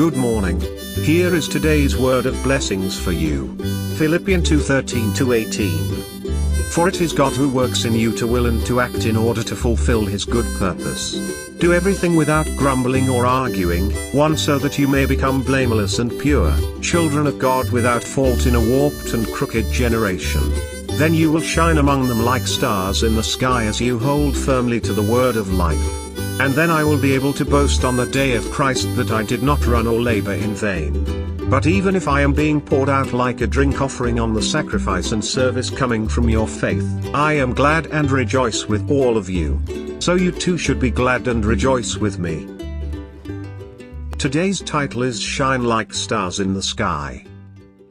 Good morning. Here is today's word of blessings for you. Philippian 2:13-18. For it is God who works in you to will and to act in order to fulfill his good purpose. Do everything without grumbling or arguing, so that you may become blameless and pure, children of God without fault in a warped and crooked generation. Then you will shine among them like stars in the sky as you hold firmly to the word of life. And then I will be able to boast on the day of Christ that I did not run or labor in vain. But even if I am being poured out like a drink offering on the sacrifice and service coming from your faith, I am glad and rejoice with all of you. So you too should be glad and rejoice with me. Today's title is Shine Like Stars in the Sky.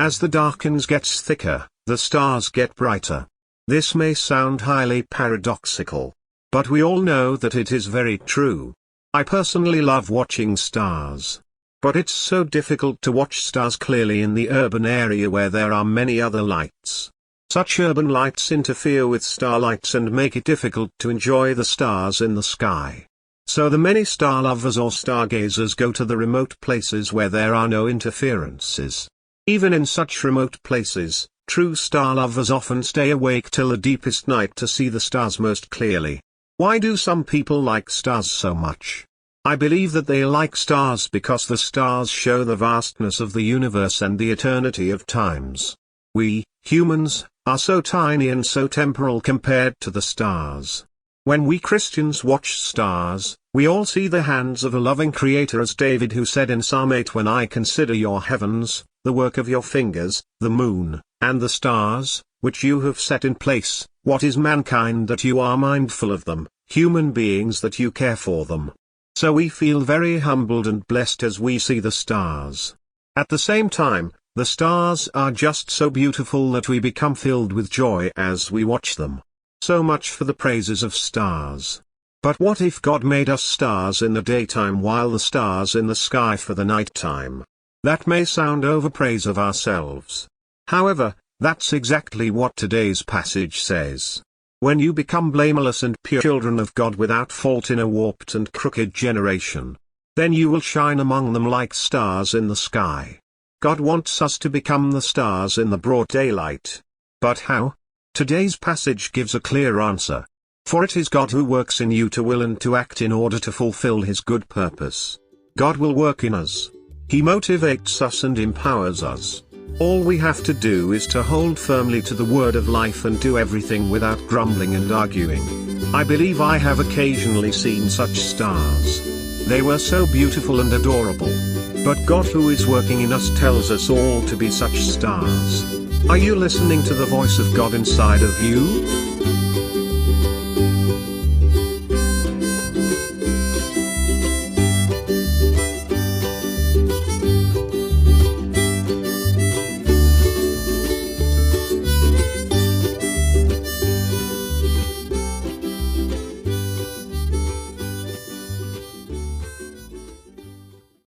As the darkness gets thicker, the stars get brighter. This may sound highly paradoxical, but we all know that it is very true. I personally love watching stars. But it's so difficult to watch stars clearly in the urban area where there are many other lights. Such urban lights interfere with starlights and make it difficult to enjoy the stars in the sky. So the many star lovers or stargazers go to the remote places where there are no interferences. Even in such remote places, true star lovers often stay awake till the deepest night to see the stars most clearly. Why do some people like stars so much? I believe that they like stars because the stars show the vastness of the universe and the eternity of times. We, humans, are so tiny and so temporal compared to the stars. When we Christians watch stars, we all see the hands of a loving Creator, as David who said in Psalm 8, "When I consider your heavens, the work of your fingers, the moon, and the stars, which you have set in place, what is mankind that you are mindful of them, human beings that you care for them?" So we feel very humbled and blessed as we see the stars. At the same time, the stars are just so beautiful that we become filled with joy as we watch them. So much for the praises of stars. But what if God made us stars in the daytime while the stars in the sky for the night time? That may sound overpraise of ourselves. However, that's exactly what today's passage says. When you become blameless and pure children of God without fault in a warped and crooked generation, then you will shine among them like stars in the sky. God wants us to become the stars in the broad daylight. But how? Today's passage gives a clear answer. For it is God who works in you to will and to act in order to fulfill his good purpose. God will work in us. He motivates us and empowers us. All we have to do is to hold firmly to the word of life and do everything without grumbling and arguing. I believe I have occasionally seen such stars. They were so beautiful and adorable. But God who is working in us tells us all to be such stars. Are you listening to the voice of God inside of you?